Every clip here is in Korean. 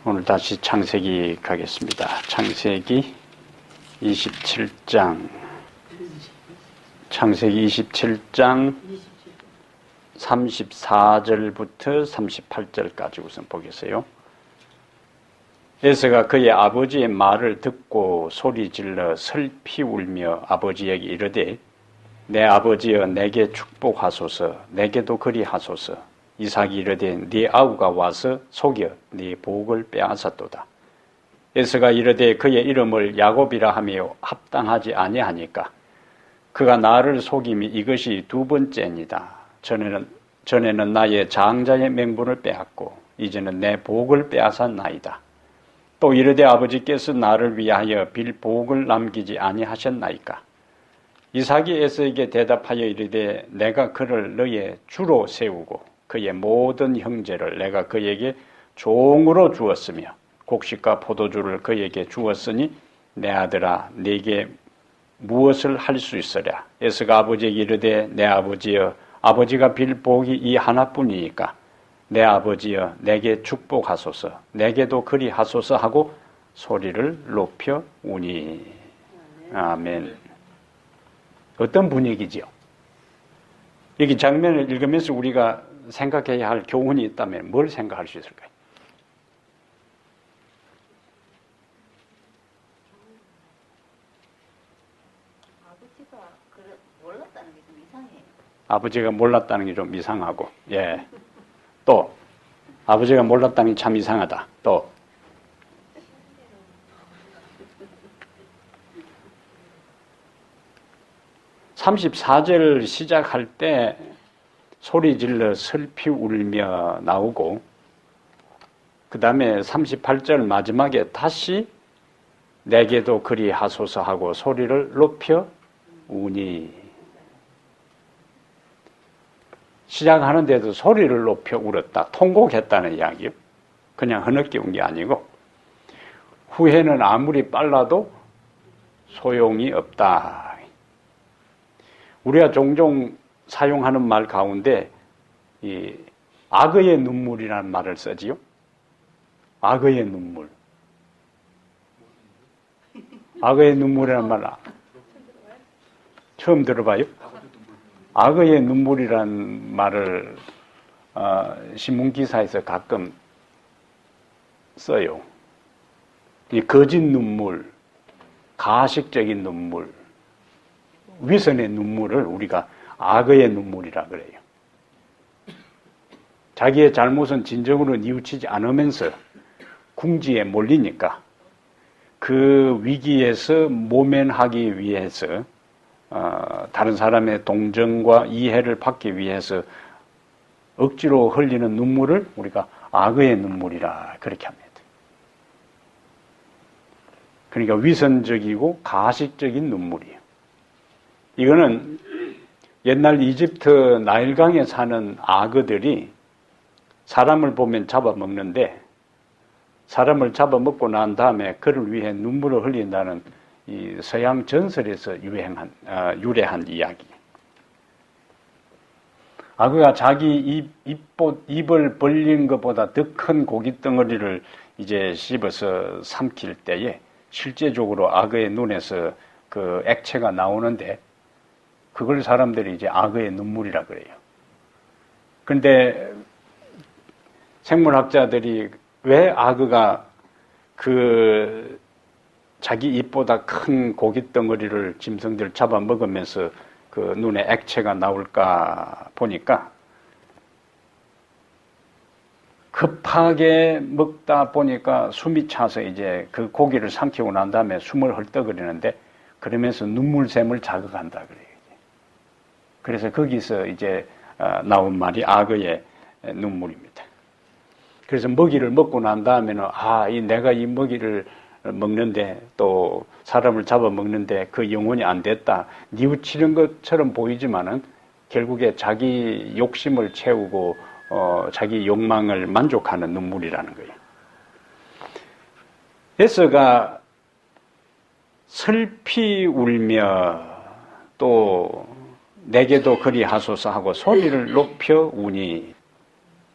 오늘 다시 창세기 가겠습니다. 창세기 27장. 창세기 27장 34절부터 38절까지 우선 보겠어요. 에서가 그의 아버지의 말을 듣고 소리질러 슬피 울며 아버지에게 이르되 내 아버지여 내게 축복하소서 내게도 그리하소서. 이삭이 이르되 네 아우가 와서 속여 네 복을 빼앗았도다. 에서가 이르되 그의 이름을 야곱이라 하며 합당하지 아니하니까 그가 나를 속임이 이것이 두 번째니라. 전에는 나의 장자의 명분을 빼앗고 이제는 내 복을 빼앗았나이다. 또 이르되 아버지께서 나를 위하여 빌 복을 남기지 아니하셨나이까. 이삭이 에서에게 대답하여 이르되 내가 그를 너의 주로 세우고 그의 모든 형제를 내가 그에게 종으로 주었으며 곡식과 포도주를 그에게 주었으니 내 아들아 네게 무엇을 할 수 있으랴. 에서가 아버지에게 이르되 내 아버지여 아버지가 빌 복이 이 하나뿐이니까 내 아버지여 내게 축복하소서 내게도 그리하소서 하고 소리를 높여 우니. 아멘. 어떤 분위기지요? 여기 장면을 읽으면서 우리가 생각해야 할 교훈이 있다면 뭘 생각할 수 있을까요? 아버지가 몰랐다는 게 좀 이상하고, 예. 또 아버지가 몰랐다는 게 참 이상하다. 또 34절 시작할 때 소리질러 슬피 울며 나오고 그 다음에 38절 마지막에 다시 내게도 그리하소서 하고 소리를 높여 우니. 시작하는데도 소리를 높여 울었다. 통곡했다는 이야기요. 그냥 흐느끼 운 게 아니고 후회는 아무리 빨라도 소용이 없다. 우리가 종종 사용하는 말 가운데 이 악의 눈물이라는 말을 쓰지요. 악의 눈물. 악의 눈물이라는 말 처음 들어봐요? 악의 눈물이라는 말을 신문기사에서 가끔 써요. 이 거짓 눈물, 가식적인 눈물, 위선의 눈물을 우리가 악의 눈물이라 그래요. 자기의 잘못은 진정으로 뉘우치지 않으면서 궁지에 몰리니까 그 위기에서 모면하기 위해서 다른 사람의 동정과 이해를 받기 위해서 억지로 흘리는 눈물을 우리가 악의 눈물이라 그렇게 합니다. 그러니까 위선적이고 가식적인 눈물이에요. 이거는 옛날 이집트 나일강에 사는 악어들이 사람을 보면 잡아먹는데 사람을 잡아먹고 난 다음에 그를 위해 눈물을 흘린다는 이 서양 전설에서 유래한 이야기. 악어가 자기 입을 벌린 것보다 더 큰 고깃덩어리를 이제 씹어서 삼킬 때에 실제적으로 악어의 눈에서 그 액체가 나오는데 그걸 사람들이 이제 악어의 눈물이라 그래요. 그런데 생물학자들이 왜 악어가 그 자기 입보다 큰 고깃덩어리를 짐승들 잡아먹으면서 그 눈에 액체가 나올까 보니까 급하게 먹다 보니까 숨이 차서 이제 그 고기를 삼키고 난 다음에 숨을 헐떡거리는데 그러면서 눈물샘을 자극한다 그래요. 그래서 거기서 이제 나온 말이 악어의 눈물입니다. 그래서 먹이를 먹고 난 다음에는 내가 이 먹이를 먹는데 또 사람을 잡아먹는데 그 영혼이 안 됐다. 뉘우치는 것처럼 보이지만은 결국에 자기 욕심을 채우고 자기 욕망을 만족하는 눈물이라는 거예요. 에서가 슬피 울며 또 내게도 그리하소서 하고 소리를 높여 우니.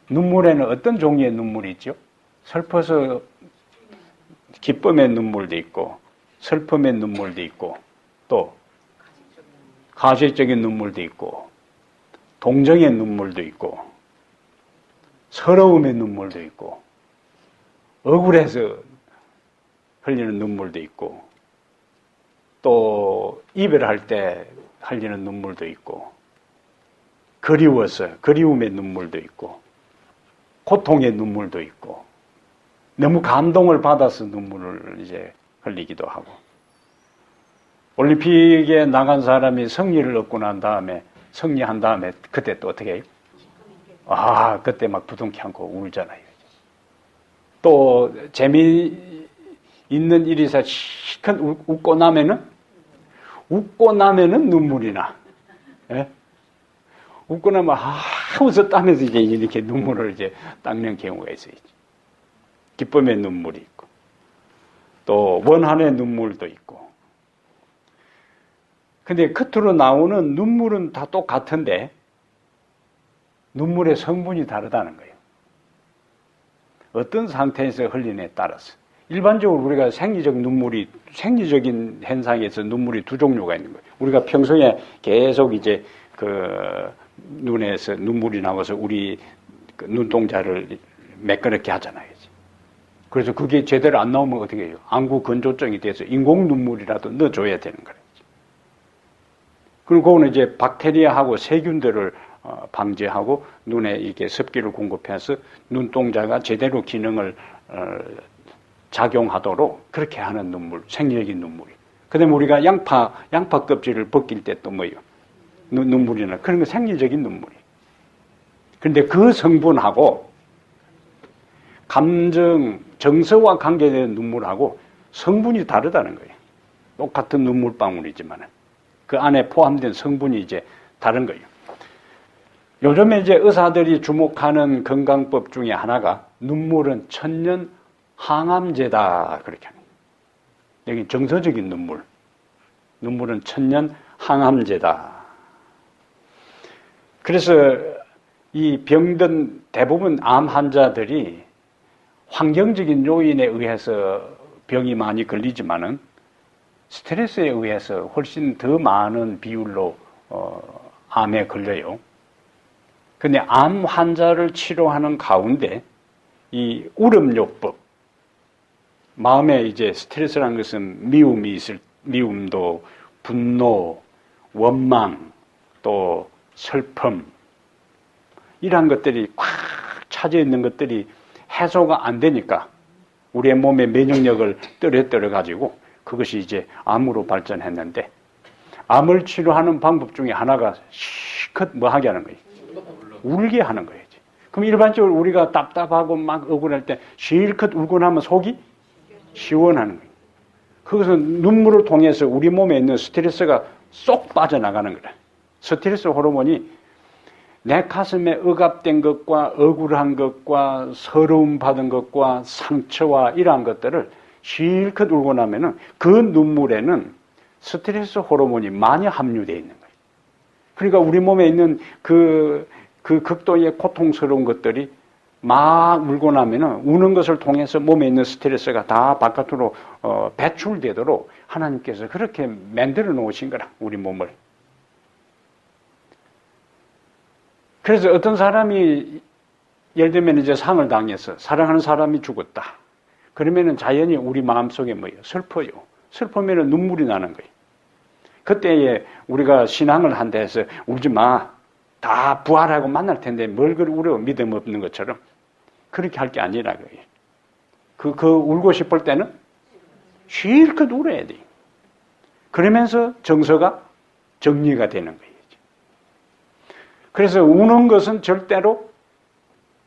눈물에는 어떤 종류의 눈물이 있죠? 슬퍼서 기쁨의 눈물도 있고 슬픔의 눈물도 있고 또 가식적인 눈물도 있고 동정의 눈물도 있고 서러움의 눈물도 있고 억울해서 흘리는 눈물도 있고 또 이별할 때 흘리는 눈물도 있고 그리워서 그리움의 눈물도 있고 고통의 눈물도 있고 너무 감동을 받아서 눈물을 이제 흘리기도 하고 올림픽에 나간 사람이 승리를 얻고 난 다음에 승리한 다음에 그때 또 어떻게 해요? 그때 막 부둥켜 안고 울잖아요. 또 재미있는 일이 있어 실컷 웃고 나면은 눈물이 나. 예? 웃고 나면 웃었다면서 이제 이렇게 눈물을 이제 닦는 경우가 있어요. 기쁨의 눈물이 있고 또 원한의 눈물도 있고. 근데 겉으로 나오는 눈물은 다 똑같은데 눈물의 성분이 다르다는 거예요. 어떤 상태에서 흘리느냐에 따라서. 일반적으로 우리가 생리적인 현상에서 눈물이 두 종류가 있는 거예요. 우리가 평소에 계속 이제 눈에서 눈물이 나와서 우리 눈동자를 매끄럽게 하잖아요. 그래서 그게 제대로 안 나오면 어떻게 해요? 안구 건조증이 돼서 인공 눈물이라도 넣어줘야 되는 거예요. 그리고 그거는 이제 박테리아하고 세균들을 방지하고 눈에 이렇게 습기를 공급해서 눈동자가 제대로 기능을 작용하도록 그렇게 하는 눈물, 생리적인 눈물이. 그다음에 우리가 양파 껍질을 벗길 때 또 뭐예요? 눈물이나 그런 거 생리적인 눈물이. 그런데 그 성분하고 정서와 관계되는 눈물하고 성분이 다르다는 거예요. 똑같은 눈물방울이지만 그 안에 포함된 성분이 이제 다른 거예요. 요즘에 이제 의사들이 주목하는 건강법 중에 하나가 눈물은 천년 항암제다 그렇게 합니다. 여기 정서적인 눈물은 천년 항암제다. 그래서 이 병든 대부분 암 환자들이 환경적인 요인에 의해서 병이 많이 걸리지만은 스트레스에 의해서 훨씬 더 많은 비율로 암에 걸려요. 근데 암 환자를 치료하는 가운데 이 울음요법, 마음에 이제 스트레스라는 것은 미움도 분노, 원망, 또 슬픔 이러한 것들이 꽉 차져 있는 것들이 해소가 안 되니까 우리의 몸의 면역력을 떨어뜨려 가지고 그것이 이제 암으로 발전했는데 암을 치료하는 방법 중에 하나가 실컷 뭐 하게 하는 거예요? 울게 하는 거예요. 그럼 일반적으로 우리가 답답하고 막 억울할 때 실컷 울고 나면 속이 시원하는 거예요. 그것은 눈물을 통해서 우리 몸에 있는 스트레스가 쏙 빠져나가는 거예요. 스트레스 호르몬이 내 가슴에 억압된 것과 억울한 것과 서러움 받은 것과 상처와 이러한 것들을 실컷 울고 나면은 그 눈물에는 스트레스 호르몬이 많이 함유되어 있는 거예요. 그러니까 우리 몸에 있는 그 극도의 고통스러운 것들이 막 울고 나면은 우는 것을 통해서 몸에 있는 스트레스가 다 바깥으로 배출되도록 하나님께서 그렇게 만들어 놓으신 거라, 우리 몸을. 그래서 어떤 사람이 예를 들면 이제 상을 당해서 사랑하는 사람이 죽었다. 그러면은 자연히 우리 마음속에 뭐예요? 슬퍼요. 슬프면은 눈물이 나는 거예요. 그때에 우리가 신앙을 한다 해서 울지 마. 다 부활하고 만날 텐데 뭘 그리 울어? 믿음 없는 것처럼. 그렇게 할 게 아니라 거예요. 그 울고 싶을 때는 실컷 울어야 돼요. 그러면서 정서가 정리가 되는 거예요. 그래서 우는 것은 절대로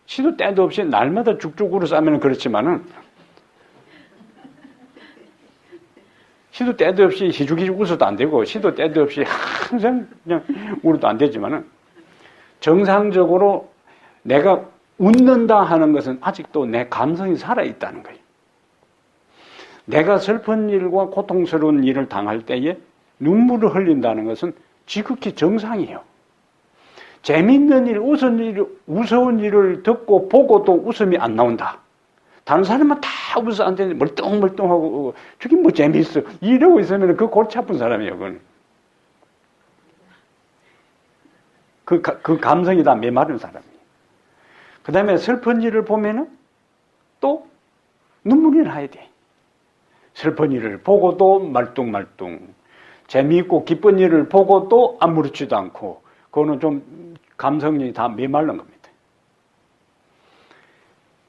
시도 때도 없이 날마다 쭉쭉 울어서 하면 그렇지만은 시도 때도 없이 희죽희죽 웃어도 안 되고 시도 때도 없이 항상 그냥 울어도 안 되지만은 정상적으로 내가 웃는다 하는 것은 아직도 내 감성이 살아있다는 거예요. 내가 슬픈 일과 고통스러운 일을 당할 때에 눈물을 흘린다는 것은 지극히 정상이에요. 재밌는 일, 무서운 일을 듣고 보고 또 웃음이 안 나온다. 다른 사람은 다 웃어 앉았는데 멀뚱멀뚱하고 저게 뭐 재미있어 이러고 있으면 그 골치 아픈 사람이에요. 그건. 그 감성이 다 메마른 사람이에요. 그 다음에 슬픈 일을 보면은 또 눈물이 나야 돼. 슬픈 일을 보고도 말뚱말뚱, 재미있고 기쁜 일을 보고도 아무렇지도 않고, 그거는 좀 감성이 다 메마른 겁니다.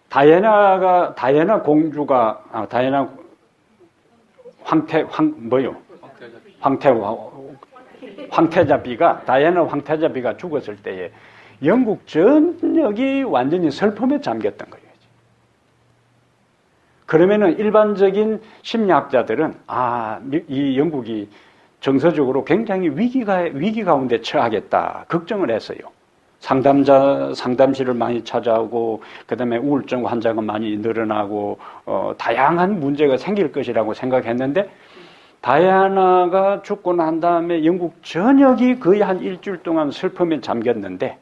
다이애나 공주가, 다이애나 다이애나 황태자비가 죽었을 때에 영국 전역이 완전히 슬픔에 잠겼던 거예요. 그러면은 일반적인 심리학자들은 이 영국이 정서적으로 굉장히 위기 가운데 처하겠다 걱정을 했어요. 상담실을 많이 찾아오고 그다음에 우울증 환자가 많이 늘어나고 다양한 문제가 생길 것이라고 생각했는데 다이애나가 죽고 난 다음에 영국 전역이 거의 한 일주일 동안 슬픔에 잠겼는데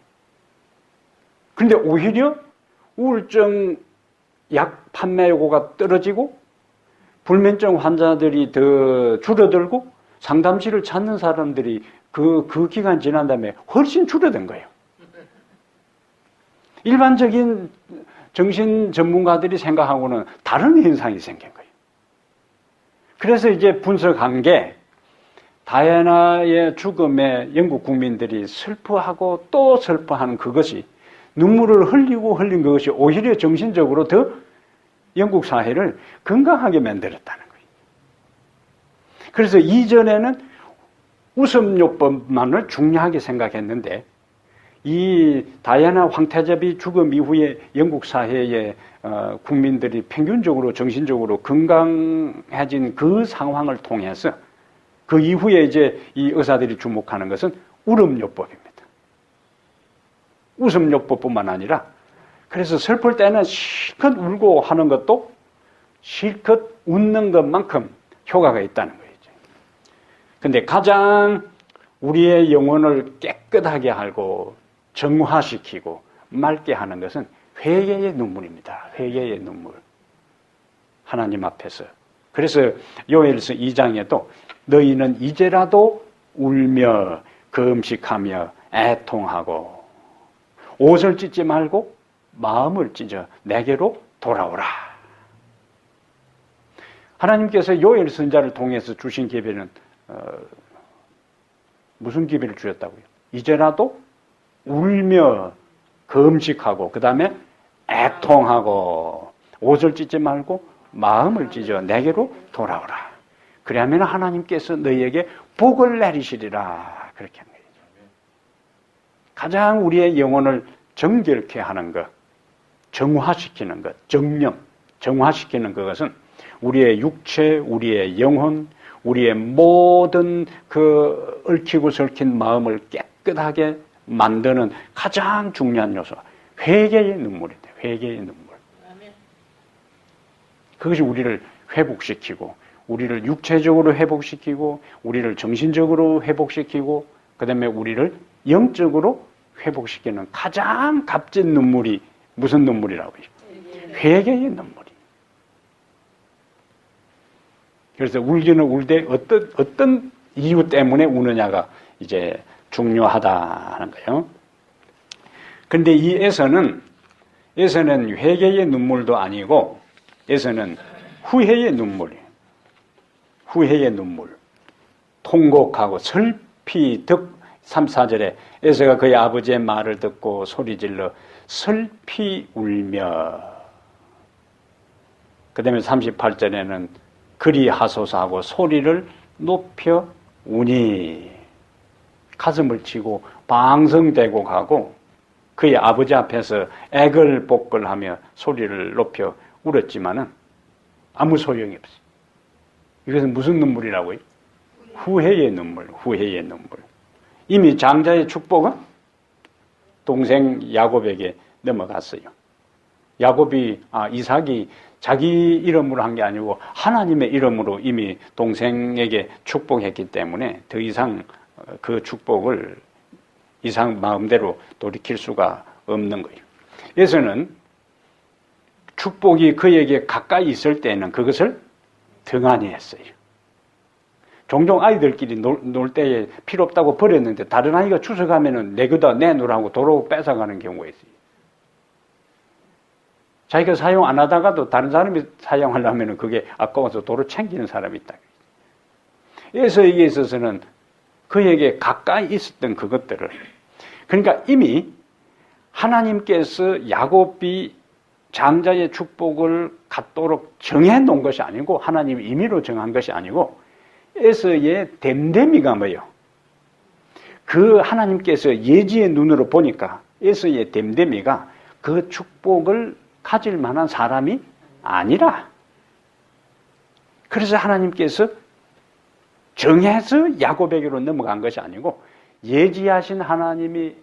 근데 오히려 우울증 약 판매고가 떨어지고 불면증 환자들이 더 줄어들고 상담실을 찾는 사람들이 그 기간 지난 다음에 훨씬 줄어든 거예요. 일반적인 정신 전문가들이 생각하고는 다른 현상이 생긴 거예요. 그래서 이제 분석한 게 다이애나의 죽음에 영국 국민들이 슬퍼하고 또 슬퍼하는 그것이 눈물을 흘린 것이 오히려 정신적으로 더 영국 사회를 건강하게 만들었다는 거예요. 그래서 이전에는 웃음요법만을 중요하게 생각했는데 이 다이애나 황태자비 죽음 이후에 영국 사회의 국민들이 평균적으로 정신적으로 건강해진 그 상황을 통해서 그 이후에 이제 이 의사들이 주목하는 것은 울음요법입니다. 웃음요법뿐만 아니라 그래서 슬플 때는 실컷 울고 하는 것도 실컷 웃는 것만큼 효과가 있다는 거예요. 근데 가장 우리의 영혼을 깨끗하게 하고 정화시키고 맑게 하는 것은 회개의 눈물입니다. 회개의 눈물. 하나님 앞에서. 그래서 요엘서 2장에도 너희는 이제라도 울며 금식하며 애통하고 옷을 찢지 말고 마음을 찢어 내게로 돌아오라. 하나님께서 요엘 선자를 통해서 주신 기회는 무슨 기회를 주셨다고요? 이제라도 울며 금식하고 그 다음에 애통하고 옷을 찢지 말고 마음을 찢어 내게로 돌아오라. 그러면 하나님께서 너희에게 복을 내리시리라. 그렇게 한 거예요. 가장 우리의 영혼을 정결케 하는 것, 정화시키는 것, 정화시키는 그것은 우리의 육체, 우리의 영혼, 우리의 모든 그 얽히고 설킨 마음을 깨끗하게 만드는 가장 중요한 요소, 회개의 눈물인데, 회개의 눈물. 그것이 우리를 회복시키고, 우리를 육체적으로 회복시키고, 우리를 정신적으로 회복시키고, 그 다음에 우리를 영적으로 회복시키는 가장 값진 눈물이 무슨 눈물이라고요? 회개의 눈물이. 그래서 울기는 울되 어떤 이유 때문에 우느냐가 이제 중요하다 하는 거예요. 그런데 이 에서는 회개의 눈물도 아니고 에서는 후회의 눈물이에요. 후회의 눈물. 통곡하고 슬피 3, 4절에 에서가 그의 아버지의 말을 듣고 소리질러 슬피 울며 그 다음에 38절에는 그리하소서 하고 소리를 높여 우니 가슴을 치고 방성대고 가고 그의 아버지 앞에서 애걸복걸하며 소리를 높여 울었지만은 아무 소용이 없어요. 이것은 무슨 눈물이라고요? 후회의 눈물, 후회의 눈물. 이미 장자의 축복은 동생 야곱에게 넘어갔어요. 야곱이 이삭이 자기 이름으로 한 게 아니고 하나님의 이름으로 이미 동생에게 축복했기 때문에 더 이상 그 축복을 이삭 마음대로 돌이킬 수가 없는 거예요. 에서는 축복이 그에게 가까이 있을 때는 그것을 등한히 했어요. 종종 아이들끼리 놀 때에 필요 없다고 버렸는데 다른 아이가 주워가면은 내 거다 내놓으라고 도로 뺏어가는 경우가 있어요. 자기가 사용 안 하다가도 다른 사람이 사용하려면 그게 아까워서 도로 챙기는 사람이 있다. 에서에게 있어서는 그에게 가까이 있었던 그것들을, 그러니까 이미 하나님께서 야곱이 장자의 축복을 갖도록 정해 놓은 것이 아니고, 하나님이 임의로 정한 것이 아니고, 에서의 됨됨이가 뭐예요? 그 하나님께서 예지의 눈으로 보니까 에서의 됨됨이가 그 축복을 가질 만한 사람이 아니라, 그래서 하나님께서 정해서 야곱에게로 넘어간 것이 아니고 예지하신 하나님이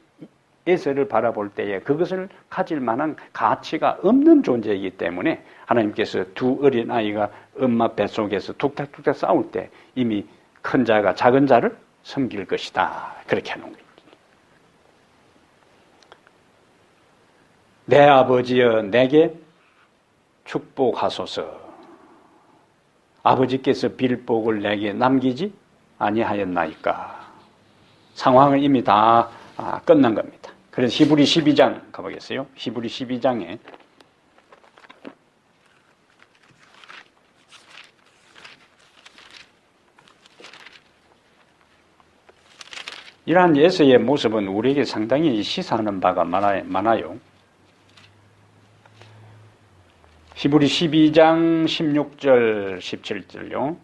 에서를 바라볼 때에 그것을 가질 만한 가치가 없는 존재이기 때문에 하나님께서 두 어린아이가 엄마 뱃속에서 툭탁툭탁 싸울 때 이미 큰 자가 작은 자를 섬길 것이다, 그렇게 하는 거예요. 내 아버지여 내게 축복하소서. 아버지께서 빌 복을 내게 남기지 아니하였나이까. 상황은 이미 다 끝난 겁니다. 그래서 히브리 12장 가보겠어요. 히브리 12장에 이러한 에서의 모습은 우리에게 상당히 시사하는 바가 많아요. 히브리 12장 16절 17절요.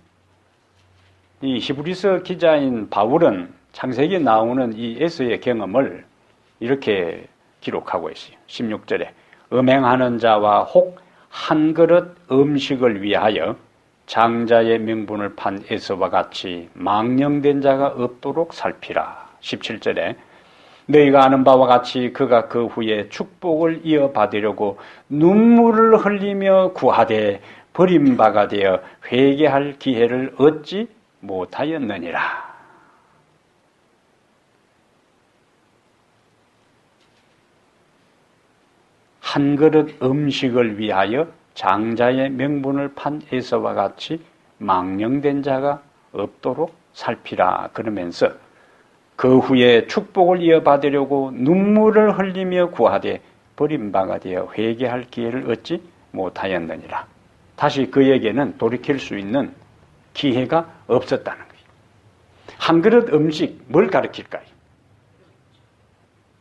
이 히브리서 기자인 바울은 창세기에 나오는 이 에서의 경험을 이렇게 기록하고 있어요. 16절에 음행하는 자와 혹 한 그릇 음식을 위하여 장자의 명분을 판 에서와 같이 망령된 자가 없도록 살피라. 17절에 너희가 아는 바와 같이 그가 그 후에 축복을 이어받으려고 눈물을 흘리며 구하되 버림바가 되어 회개할 기회를 얻지 못하였느니라. 한 그릇 음식을 위하여 장자의 명분을 판 에서와 같이 망령된 자가 없도록 살피라. 그러면서 그 후에 축복을 이어받으려고 눈물을 흘리며 구하되 버림바가 되어 회개할 기회를 얻지 못하였느니라. 다시 그에게는 돌이킬 수 있는 기회가 없었다는 거예요. 한 그릇 음식 뭘 가르칠까요?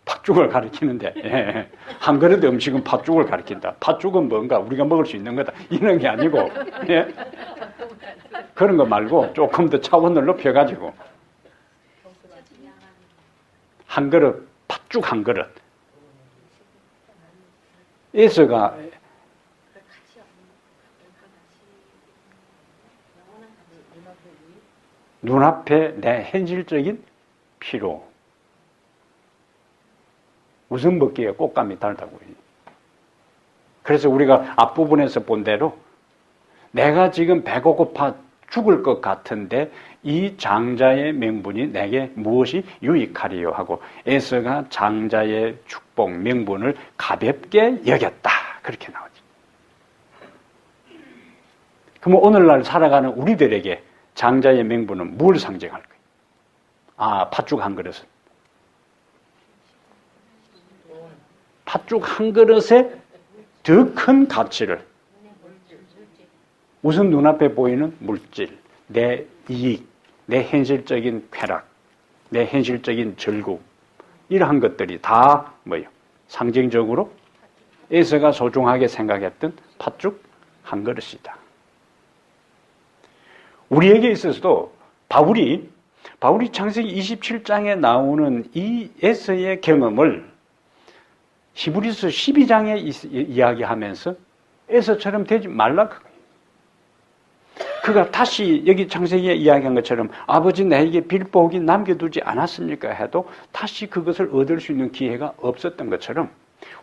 팥죽을 가르치는데, 한 그릇 음식은 팥죽을 가르친다. 팥죽은 뭔가 우리가 먹을 수 있는 거다, 이런 게 아니고, 그런 거 말고 조금 더 차원을 높여가지고 한 그릇, 팥죽 한 그릇. 에서가 눈앞에 내 현실적인 필요. 우선 먹기에 꽃감이 달다고요. 그래서 우리가 앞부분에서 본 대로 내가 지금 배가 고파 죽을 것 같은데 이 장자의 명분이 내게 무엇이 유익하리요 하고 에서가 장자의 축복 명분을 가볍게 여겼다, 그렇게 나오죠. 그럼 오늘날 살아가는 우리들에게 장자의 명분은 뭘 상징할까요? 팥죽 한 그릇은. 팥죽 한 그릇에 더 큰 가치를, 우선 눈앞에 보이는 물질, 내 이익, 내 현실적인 쾌락, 내 현실적인 즐거움, 이러한 것들이 다 뭐예요? 상징적으로 에서가 소중하게 생각했던 팥죽 한 그릇이다. 우리에게 있어서도 바울이 창세기 27장에 나오는 이 에서의 경험을 히브리서 12장에 이야기하면서 에서처럼 되지 말라. 그가 다시 여기 창세기에 이야기한 것처럼 아버지 나에게 빌복이 남겨두지 않았습니까 해도 다시 그것을 얻을 수 있는 기회가 없었던 것처럼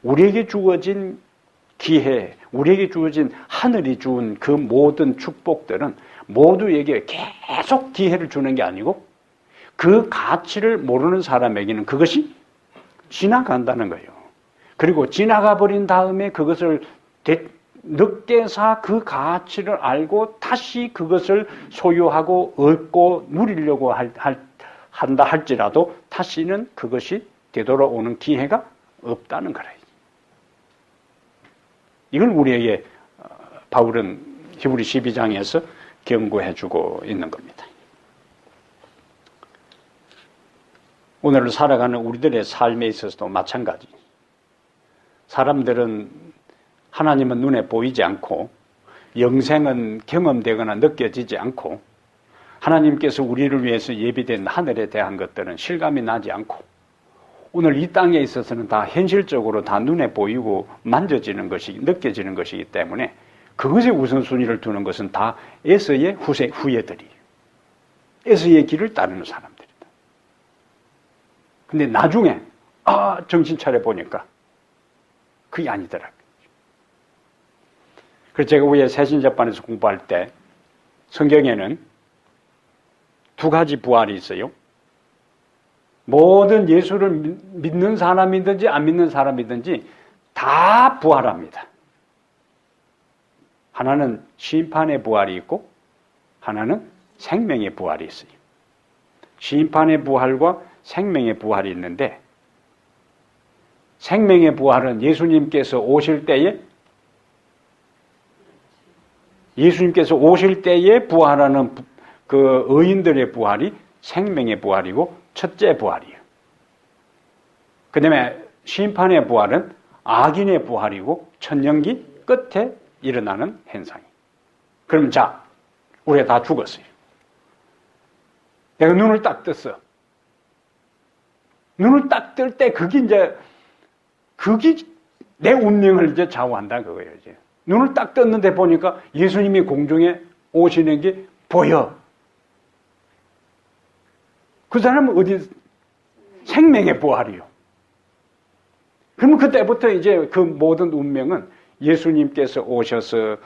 우리에게 주어진 기회, 우리에게 주어진 하늘이 주은 그 모든 축복들은 모두에게 계속 기회를 주는 게 아니고 그 가치를 모르는 사람에게는 그것이 지나간다는 거예요. 그리고 지나가 버린 다음에 그것을 늦게사 그 가치를 알고 다시 그것을 소유하고 얻고 누리려고 한다 할지라도 다시는 그것이 되돌아오는 기회가 없다는 거라. 이걸 우리에게 바울은 히브리 12장에서 경고해 주고 있는 겁니다. 오늘 살아가는 우리들의 삶에 있어서도 마찬가지. 사람들은 하나님은 눈에 보이지 않고 영생은 경험되거나 느껴지지 않고 하나님께서 우리를 위해서 예비된 하늘에 대한 것들은 실감이 나지 않고 오늘 이 땅에 있어서는 다 현실적으로 다 눈에 보이고 만져지는 것이 느껴지는 것이기 때문에 그것에 우선순위를 두는 것은 다 에서의 후예들이에요. 에서의 길을 따르는 사람들이다. 근데 나중에 정신 차려 보니까 그게 아니더라고요. 그래서 제가 위에 새신자반에서 공부할 때 성경에는 두 가지 부활이 있어요. 모든 예수를 믿는 사람이든지 안 믿는 사람이든지 다 부활합니다. 하나는 심판의 부활이 있고 하나는 생명의 부활이 있어요. 심판의 부활과 생명의 부활이 있는데 생명의 부활은 예수님께서 오실 때에 부활하는 그 의인들의 부활이 생명의 부활이고 첫째 부활이에요. 그 다음에 심판의 부활은 악인의 부활이고 천년기 끝에 일어나는 현상이에요. 그럼 자, 우리가 다 죽었어요. 내가 눈을 딱 떴어. 눈을 딱 뜰 때 그게 내 운명을 이제 좌우한다 그거예요. 이제 눈을 딱 떴는데 보니까 예수님이 공중에 오시는 게 보여. 그 사람은 어디 생명의 부활이요. 그러면 그때부터 이제 그 모든 운명은 예수님께서 오셔서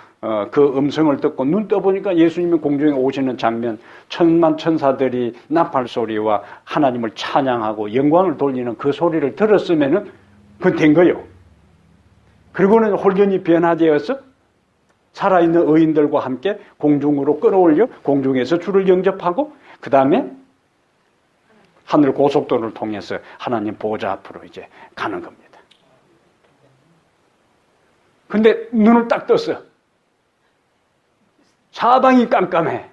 그 음성을 듣고 눈 떠보니까 예수님이 공중에 오시는 장면, 천만 천사들이 나팔 소리와 하나님을 찬양하고 영광을 돌리는 그 소리를 들었으면은 그건 된 거예요. 그리고는 홀연히 변화되어서 살아있는 의인들과 함께 공중으로 끌어올려 공중에서 주를 영접하고 그 다음에 하늘 고속도로를 통해서 하나님 보좌 앞으로 이제 가는 겁니다. 근데 눈을 딱 떴어. 사방이 깜깜해.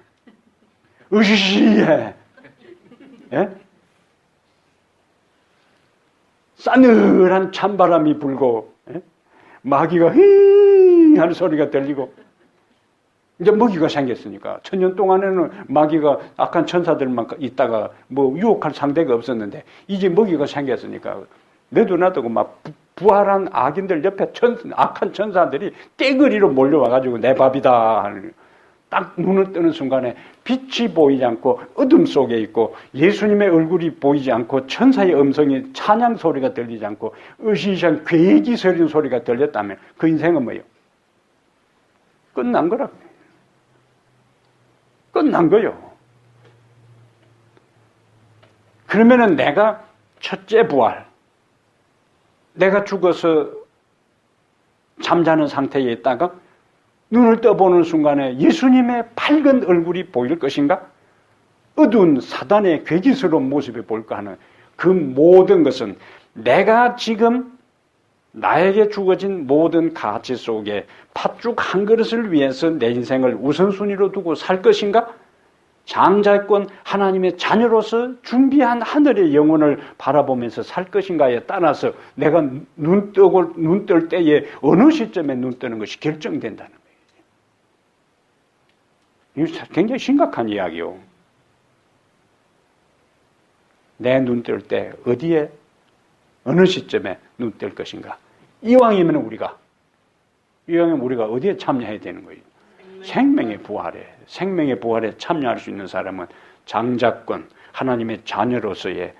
으시시해. 예? 싸늘한 찬바람이 불고 예? 마귀가 히 하는 소리가 들리고 이제 먹이가 생겼으니까 천년 동안에는 마귀가 악한 천사들만 있다가 뭐 유혹할 상대가 없었는데 이제 먹이가 생겼으니까 너도 나도 막 부활한 악인들 옆에 악한 천사들이 떼거리로 몰려와가지고 내 밥이다 하는 딱 눈을 뜨는 순간에 빛이 보이지 않고 어둠 속에 있고 예수님의 얼굴이 보이지 않고 천사의 음성이 찬양 소리가 들리지 않고 으시시한 괴기 서리는 소리가 들렸다면 그 인생은 뭐예요? 끝난 거라고요. 끝난 거예요. 그러면은 내가 첫째 부활, 내가 죽어서 잠자는 상태에 있다가 눈을 떠보는 순간에 예수님의 밝은 얼굴이 보일 것인가? 어두운 사단의 괴기스러운 모습이 보일까 하는 그 모든 것은 내가 지금 나에게 주어진 모든 가치 속에 팥죽 한 그릇을 위해서 내 인생을 우선순위로 두고 살 것인가? 장자권 하나님의 자녀로서 준비한 하늘의 영혼을 바라보면서 살 것인가에 따라서 내가 눈 뜰 때에 어느 시점에 눈 뜨는 것이 결정된다는 거예요. 이거 굉장히 심각한 이야기요. 내 눈 뜰 때 어디에 어느 시점에 눈 뜰 것인가? 이왕이면 우리가 어디에 참여해야 되는 거예요? 생명의 부활에 참여할 수 있는 사람은 장자권, 하나님의 자녀로서의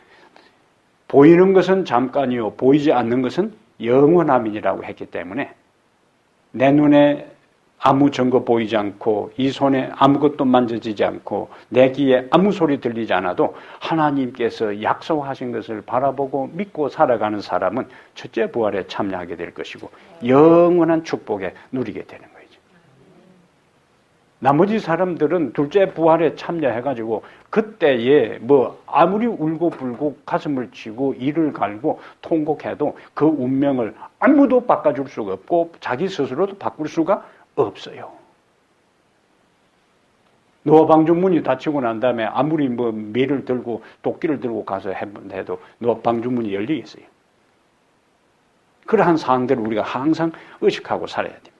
보이는 것은 잠깐이요, 보이지 않는 것은 영원함이라고 했기 때문에 내 눈에 아무 증거 보이지 않고 이 손에 아무것도 만져지지 않고 내 귀에 아무 소리 들리지 않아도 하나님께서 약속하신 것을 바라보고 믿고 살아가는 사람은 첫째 부활에 참여하게 될 것이고 영원한 축복에 누리게 되는 거예요. 나머지 사람들은 둘째 부활에 참여해가지고 그때에 뭐 아무리 울고 불고 가슴을 치고 이를 갈고 통곡해도 그 운명을 아무도 바꿔줄 수가 없고 자기 스스로도 바꿀 수가 없어요. 노아 방주문이 닫히고 난 다음에 아무리 뭐 매를 들고 도끼를 들고 가서 해도 노아 방주문이 열리겠어요. 그러한 사항들을 우리가 항상 의식하고 살아야 됩니다.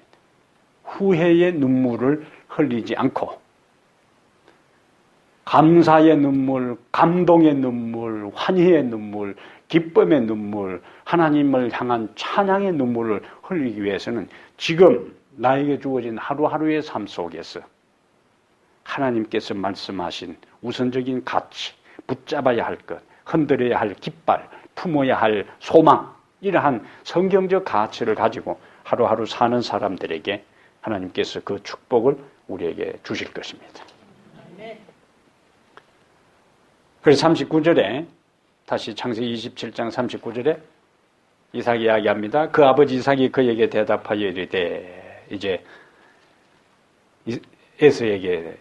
후회의 눈물을 흘리지 않고 감사의 눈물, 감동의 눈물, 환희의 눈물, 기쁨의 눈물, 하나님을 향한 찬양의 눈물을 흘리기 위해서는 지금 나에게 주어진 하루하루의 삶 속에서 하나님께서 말씀하신 우선적인 가치, 붙잡아야 할 것, 흔들어야 할 깃발, 품어야 할 소망, 이러한 성경적 가치를 가지고 하루하루 사는 사람들에게 하나님께서 그 축복을 우리에게 주실 것입니다. 그래서 39절에 다시 창세기 27장 39절에 이삭이 이야기합니다. 그 아버지 이삭이 그에게 대답하여 이르되 이제 에서의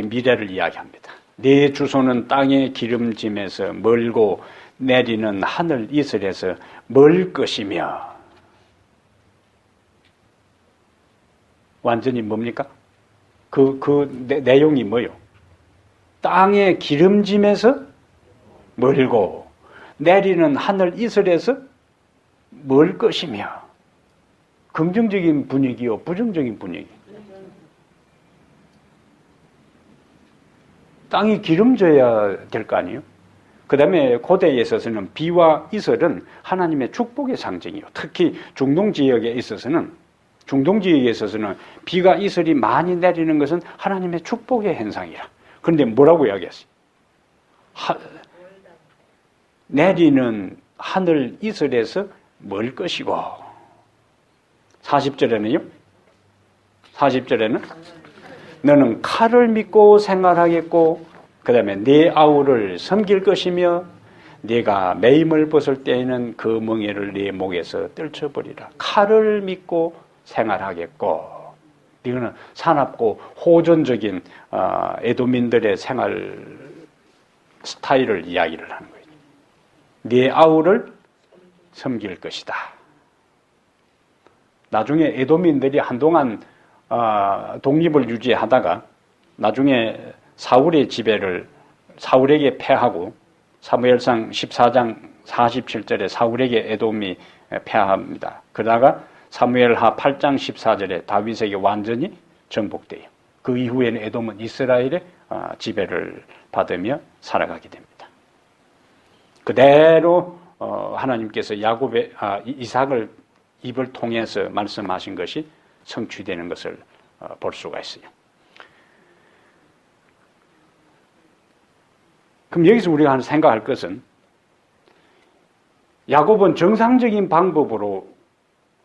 미래를 이야기합니다. 네 주소는 땅의 기름짐에서 멀고 내리는 하늘 이슬에서 멀 것이며 완전히 뭡니까? 내용이 뭐요? 땅의 기름짐에서 멀고 내리는 하늘 이슬에서 멀 것이며 긍정적인 분위기요, 부정적인 분위기. 땅이 기름져야 될 거 아니에요? 그 다음에 고대에 있어서는 비와 이슬은 하나님의 축복의 상징이에요. 특히 중동 지역에 있어서는 비가 이슬이 많이 내리는 것은 하나님의 축복의 현상이라. 그런데 뭐라고 이야기했어요? 내리는 하늘 이슬에서 멀 것이고 40절에는 너는 칼을 믿고 생활하겠고 그 다음에 네 아우를 섬길 것이며 네가 매임을 벗을 때에는 그 멍에를 네 목에서 떨쳐버리라. 칼을 믿고 생활하겠고 이거는 사납고 호전적인 에도민들의 생활 스타일을 이야기를 하는 거예요. 네 아우를 섬길 것이다. 나중에 에도민들이 한동안 독립을 유지하다가 나중에 사울에게 패하고 사무엘상 14장 47절에 사울에게 에돔이 패합니다. 그러다가 사무엘하 8장 14절에 다윗에게 완전히 정복돼요. 그 이후에는 에돔은 이스라엘의 지배를 받으며 살아가게 됩니다. 그대로 하나님께서 이삭을 입을 통해서 말씀하신 것이 성취되는 것을 볼 수가 있어요. 그럼 여기서 우리가 생각할 것은 야곱은 정상적인 방법으로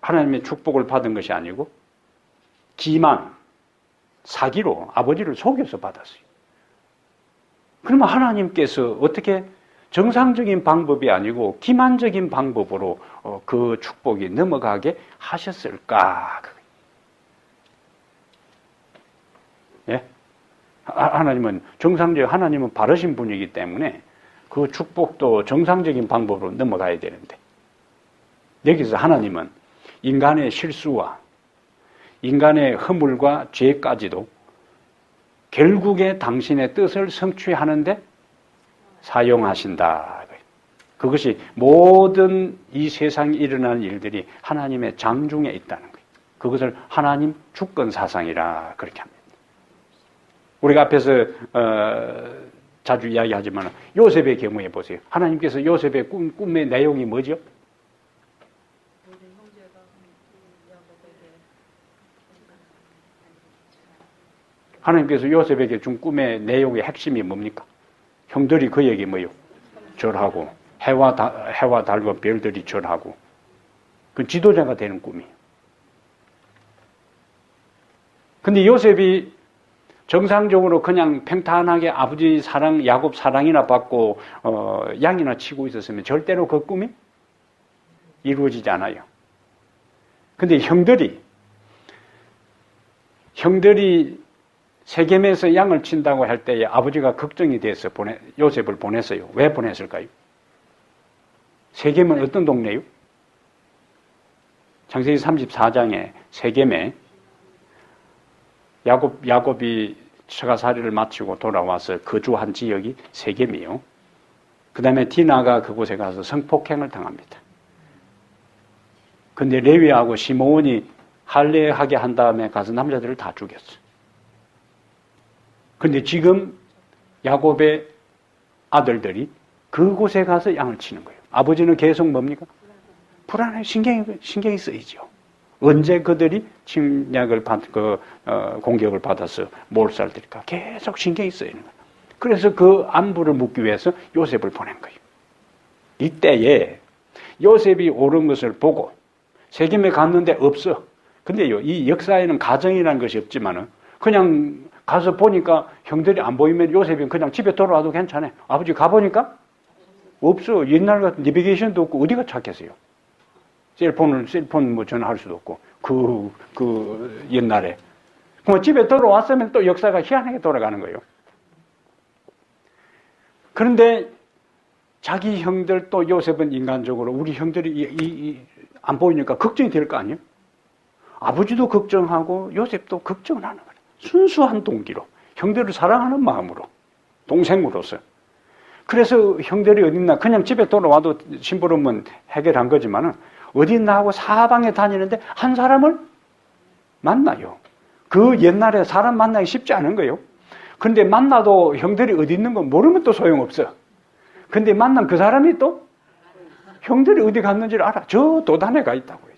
하나님의 축복을 받은 것이 아니고 기만, 사기로 아버지를 속여서 받았어요. 그러면 하나님께서 어떻게 정상적인 방법이 아니고 기만적인 방법으로 그 축복이 넘어가게 하셨을까? 예? 하나님은 바르신 분이기 때문에 그 축복도 정상적인 방법으로 넘어가야 되는데 여기서 하나님은 인간의 실수와 인간의 허물과 죄까지도 결국에 당신의 뜻을 성취하는데 사용하신다. 그것이 모든 이 세상에 일어나는 일들이 하나님의 장중에 있다는 거예요. 그것을 하나님 주권 사상이라 그렇게 합니다. 우리가 앞에서 자주 이야기하지만 요셉의 경우에 보세요. 하나님께서 요셉의 꿈의 내용이 뭐죠? 하나님께서 요셉에게 준 꿈의 내용의 핵심이 뭡니까? 형들이 그에게 뭐요? 절하고 해와 달과 별들이 절하고 그 지도자가 되는 꿈이에요. 근데 요셉이 정상적으로 그냥 평탄하게 아버지 사랑, 야곱 사랑이나 받고 양이나 치고 있었으면 절대로 그 꿈이 이루어지지 않아요. 근데 형들이 세겜에서 양을 친다고 할 때에 아버지가 걱정이 돼서 요셉을 보냈어요. 왜 보냈을까요? 세겜은 어떤 동네요? 창세기 34장에 세겜에 야곱이 처가살이를 마치고 돌아와서 거주한 지역이 세겜이요. 그 다음에 디나가 그곳에 가서 성폭행을 당합니다. 근데 레위하고 시므온이 할례하게 한 다음에 가서 남자들을 다 죽였어. 근데 지금 야곱의 아들들이 그곳에 가서 양을 치는 거예요. 아버지는 계속 뭡니까? 불안해. 신경이 쓰이죠. 언제 그들이 침략을 공격을 받아서 몰살될까? 계속 신경이 쓰이는 거예요. 그래서 그 안부를 묻기 위해서 요셉을 보낸 거예요. 이때에 요셉이 옳은 것을 보고 세겜에 갔는데 없어. 근데요, 이 역사에는 가정이라는 것이 없지만은 그냥 가서 보니까 형들이 안 보이면 요셉이 그냥 집에 돌아와도 괜찮아요. 아버지 가보니까 없어. 옛날 같은 내비게이션도 없고 어디가 찾겠어요? 셀폰 뭐 전화할 수도 없고 그 옛날에 그럼 집에 돌아왔으면 또 역사가 희한하게 돌아가는 거예요. 그런데 자기 형들 또 요셉은 인간적으로 우리 형들이 안 보이니까 걱정이 될 거 아니에요? 아버지도 걱정하고 요셉도 걱정을 하는 거예요. 순수한 동기로 형들을 사랑하는 마음으로 동생으로서. 그래서 형들이 어딨나 그냥 집에 돌아와도 심부름은 해결한 거지만은 어딨나 하고 사방에 다니는데 한 사람을 만나요. 그 옛날에 사람 만나기 쉽지 않은 거예요. 근데 만나도 형들이 어디 있는 건 모르면 또 소용없어. 근데 만난 그 사람이 또 형들이 어디 갔는지를 알아. 저 도단에 가 있다고 해요.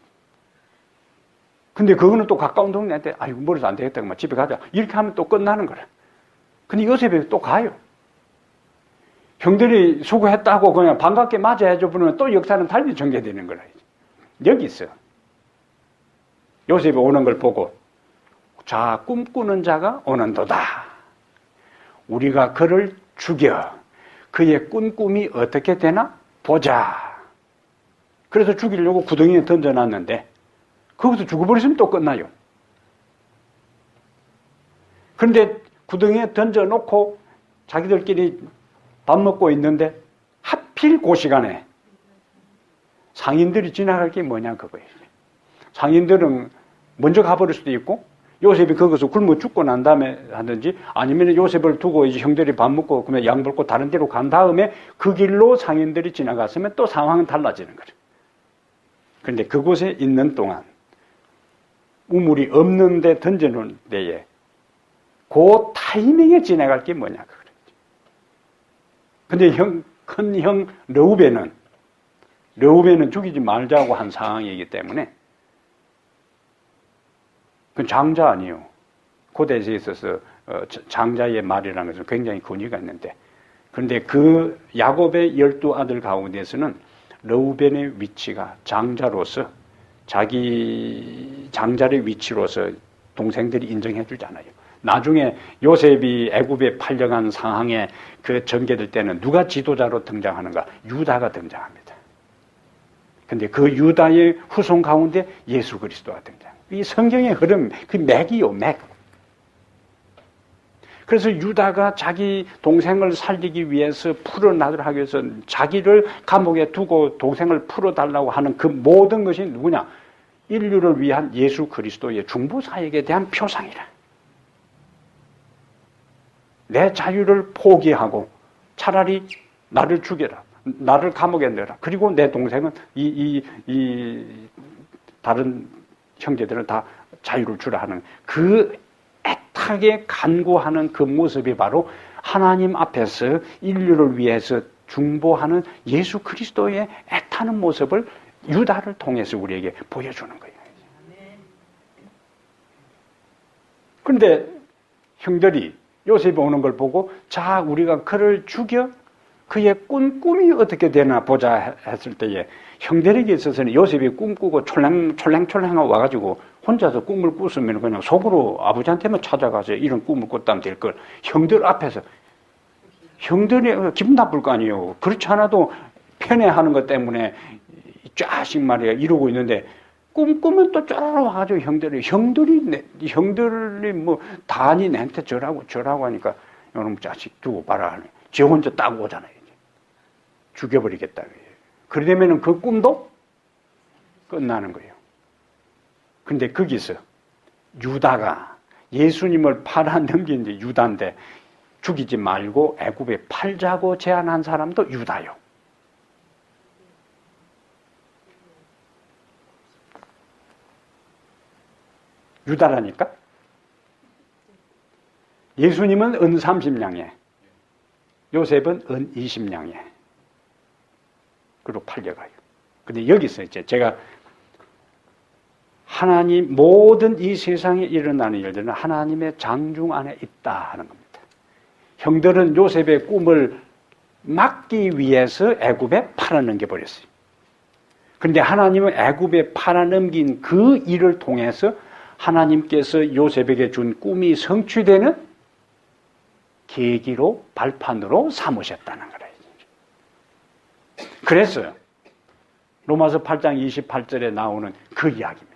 근데 그거는 또 가까운 동네한테 아이고 멀어서 안 되겠다. 막 집에 가자. 이렇게 하면 또 끝나는 거라. 근데 요셉이 또 가요. 형들이 수고했다고 그냥 반갑게 맞이해줘 보면 또 역사는 달리 전개되는 거라. 여기 있어. 요셉이 오는 걸 보고 자 꿈꾸는 자가 오는도다. 우리가 그를 죽여 그의 꿈이 어떻게 되나 보자. 그래서 죽이려고 구덩이에 던져놨는데 거기서 죽어버리시면 또 끝나요. 그런데 구덩이에 던져놓고 자기들끼리 밥 먹고 있는데 하필 그 시간에 상인들이 지나갈 게 뭐냐 그거예요. 상인들은 먼저 가버릴 수도 있고 요셉이 거기서 굶어 죽고 난 다음에 하든지 아니면 요셉을 두고 이제 형들이 밥 먹고 그러면 양 먹고 다른 데로 간 다음에 그 길로 상인들이 지나갔으면 또 상황은 달라지는 거죠. 그런데 그곳에 있는 동안 우물이 없는 데 던져놓은 데에 그 타이밍에 지나갈 게 뭐냐 그거죠. 근데 큰 형 르우벤은 죽이지 말자고 한 상황이기 때문에 그건 장자 아니에요. 고대에 있어서 장자의 말이라는 것은 굉장히 권위가 있는데 그런데 그 야곱의 12아들 가운데서는 르우벤의 위치가 장자로서 자기 장자의 위치로서 동생들이 인정해 주잖아요. 나중에 요셉이 애굽에 팔려간 상황에 그 전개될 때는 누가 지도자로 등장하는가? 유다가 등장합니다. 근데 그 유다의 후손 가운데 예수 그리스도가 등장. 이 성경의 흐름, 그 맥이요, 맥. 그래서 유다가 자기 동생을 살리기 위해서 풀어나도록 하기 위해서 자기를 감옥에 두고 동생을 풀어달라고 하는 그 모든 것이 누구냐? 인류를 위한 예수 그리스도의 중보사역에 대한 표상이라. 내 자유를 포기하고 차라리 나를 죽여라. 나를 감옥에 넣어라. 그리고 내 동생은 다른 형제들은 다 자유를 주라 하는 그 애타게 간구하는 그 모습이 바로 하나님 앞에서 인류를 위해서 중보하는 예수 그리스도의 애타는 모습을 유다를 통해서 우리에게 보여주는 거예요. 그런데 형들이 요셉이 오는 걸 보고 자 우리가 그를 죽여 그의 꿈이 어떻게 되나 보자 했을 때에 형들에게 있어서는 요셉이 꿈꾸고 촐랑촐랑하고 와가지고 혼자서 꿈을 꿨으면 그냥 속으로 아버지한테만 찾아가서 이런 꿈을 꿨다면 될 걸. 형들 앞에서. 형들이 기분 나쁠 거 아니에요. 그렇지 않아도 편애하는 것 때문에 쫙씩 말이야 이러고 있는데 꿈꾸면 또 쫄아와가지고 형들이 뭐 단이 내한테 저라고 하니까 이놈 자식 두고 봐라. 지 혼자 딱 오잖아요. 죽여버리겠다. 그러려면 그 꿈도 끝나는 거예요. 근데 거기서 유다가 예수님을 팔아넘긴 유다인데 죽이지 말고 애굽에 팔자고 제안한 사람도 유다요. 유다라니까? 예수님은 은 30냥에 요셉은 은 20냥에 그리고 팔려가요. 근데 여기서 이제 제가 하나님 모든 이 세상에 일어나는 일들은 하나님의 장중 안에 있다 하는 겁니다. 형들은 요셉의 꿈을 막기 위해서 애굽에 팔아넘겨 버렸어요. 그런데 하나님은 애굽에 팔아넘긴 그 일을 통해서 하나님께서 요셉에게 준 꿈이 성취되는 계기로 발판으로 삼으셨다는 거예요. 그래서 로마서 8장 28절에 나오는 그 이야기입니다.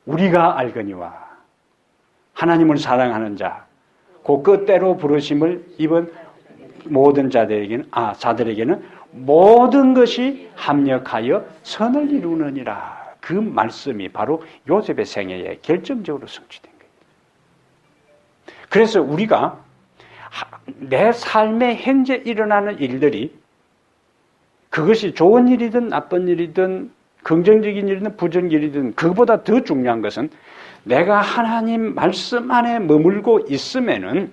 우리가 알거니와 하나님을 사랑하는 자 그 끝대로 부르심을 입은 모든 자들에게는 모든 것이 합력하여 선을 이루느니라. 그 말씀이 바로 요셉의 생애에 결정적으로 성취된 거예요. 그래서 우리가 내 삶에 현재 일어나는 일들이 그것이 좋은 일이든 나쁜 일이든 긍정적인 일이든 부정적인 일이든 그보다 더 중요한 것은 내가 하나님 말씀 안에 머물고 있으면은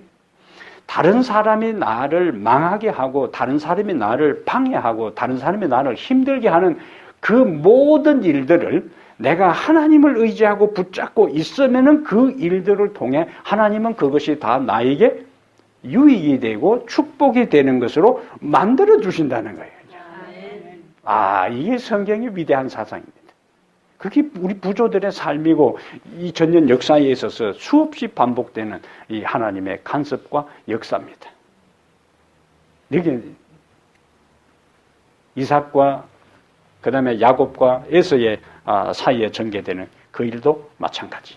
다른 사람이 나를 망하게 하고 다른 사람이 나를 방해하고 다른 사람이 나를 힘들게 하는 그 모든 일들을 내가 하나님을 의지하고 붙잡고 있으면은 그 일들을 통해 하나님은 그것이 다 나에게 유익이 되고 축복이 되는 것으로 만들어 주신다는 거예요. 이게 성경의 위대한 사상입니다. 그게 우리 부조들의 삶이고 이 전년 역사에 있어서 수없이 반복되는 이 하나님의 간섭과 역사입니다. 여기 이삭과 그 다음에 야곱과 에서의 사이에 전개되는 그 일도 마찬가지.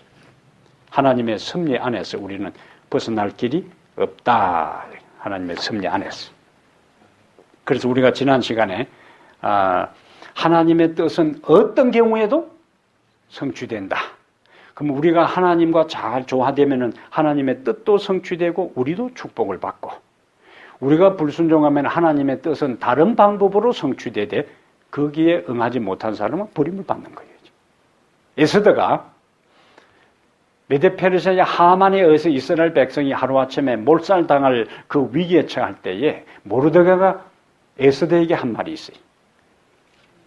하나님의 섭리 안에서 우리는 벗어날 길이 없다. 하나님의 섭리 안에서. 그래서 우리가 지난 시간에 하나님의 뜻은 어떤 경우에도 성취된다. 그럼 우리가 하나님과 잘 조화되면은 하나님의 뜻도 성취되고 우리도 축복을 받고 우리가 불순종하면 하나님의 뜻은 다른 방법으로 성취되되 거기에 응하지 못한 사람은 버림을 받는 거예요. 에스더가 메데페르시아의 하만에 의해서 이스라엘 백성이 하루아침에 몰살당할 그 위기에 처할 때에 모르드게가 에스더에게 한 말이 있어요.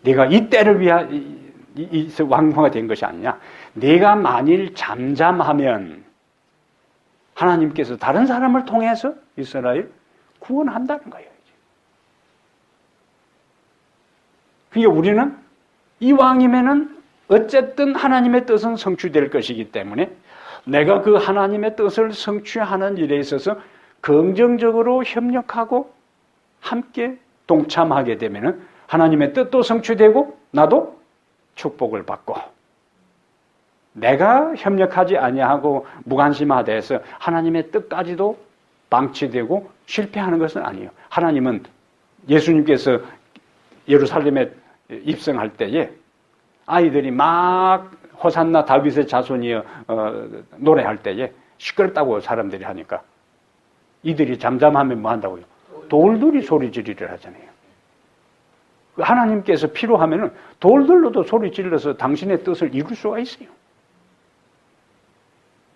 네가 이 때를 위하여 왕후가 된 것이 아니냐. 네가 만일 잠잠하면 하나님께서 다른 사람을 통해서 이스라엘 구원한다는 거예요. 그러니까 우리는 이왕이면은 어쨌든 하나님의 뜻은 성취될 것이기 때문에 내가 그 하나님의 뜻을 성취하는 일에 있어서 긍정적으로 협력하고 함께 동참하게 되면은 하나님의 뜻도 성취되고 나도 축복을 받고 내가 협력하지 아니하고 무관심화돼서 하나님의 뜻까지도 방치되고 실패하는 것은 아니에요. 하나님은 예수님께서 예루살렘에 입성할 때에 아이들이 막 호산나 다윗의 자손이여 노래할 때에 시끄럽다고 사람들이 하니까 이들이 잠잠하면 뭐 한다고요? 돌들이 소리 지르려 하잖아요. 하나님께서 필요하면은 돌들로도 소리 질러서 당신의 뜻을 이룰 수가 있어요.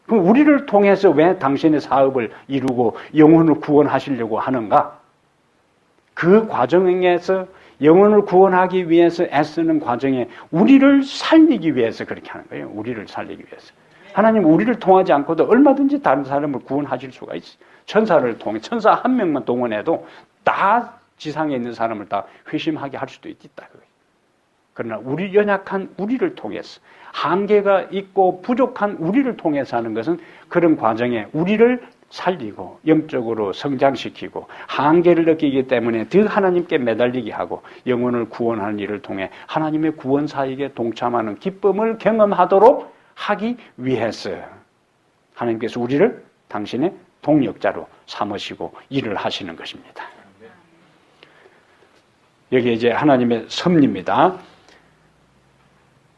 그럼 우리를 통해서 왜 당신의 사업을 이루고 영혼을 구원하시려고 하는가? 그 과정에서 영혼을 구원하기 위해서 애쓰는 과정에 우리를 살리기 위해서 그렇게 하는 거예요. 우리를 살리기 위해서. 하나님 우리를 통하지 않고도 얼마든지 다른 사람을 구원하실 수가 있어요. 천사를 통해 천사 한 명만 동원해도 다 지상에 있는 사람을 다 회심하게 할 수도 있다. 그러나 우리 연약한 우리를 통해서 한계가 있고 부족한 우리를 통해서 하는 것은 그런 과정에 우리를 살리고 영적으로 성장시키고 한계를 느끼기 때문에 더 하나님께 매달리게 하고 영혼을 구원하는 일을 통해 하나님의 구원 사역에 동참하는 기쁨을 경험하도록 하기 위해서 하나님께서 우리를 당신의 동력자로 삼으시고 일을 하시는 것입니다. 여기 이제 하나님의 섭리입니다.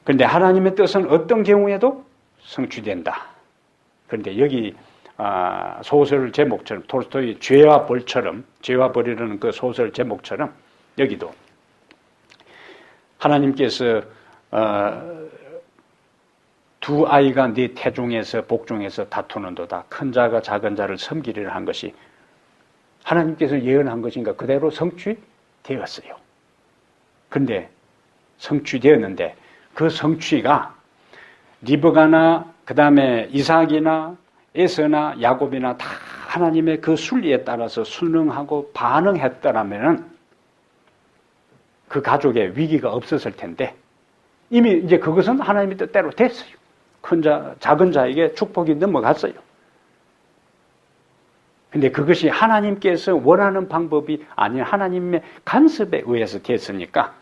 그런데 하나님의 뜻은 어떤 경우에도 성취된다. 그런데 여기 소설 제목처럼 톨스토이 죄와 벌처럼 죄와 벌이라는 그 소설 제목처럼 여기도 하나님께서 두 아이가 네 태중에서 복중에서 다투는도다. 큰 자가 작은 자를 섬기리라 한 것이 하나님께서 예언한 것인가 그대로 성취되었어요. 그런데 성취되었는데 그 성취가 리브가나 그 다음에 이삭이나 에서나 야곱이나 다 하나님의 그 순리에 따라서 순응하고 반응했더라면 그 가족의 위기가 없었을 텐데 이미 이제 그것은 하나님의 뜻대로 됐어요. 큰 자, 작은 자에게 축복이 넘어갔어요. 근데 그것이 하나님께서 원하는 방법이 아닌 하나님의 간섭에 의해서 됐으니까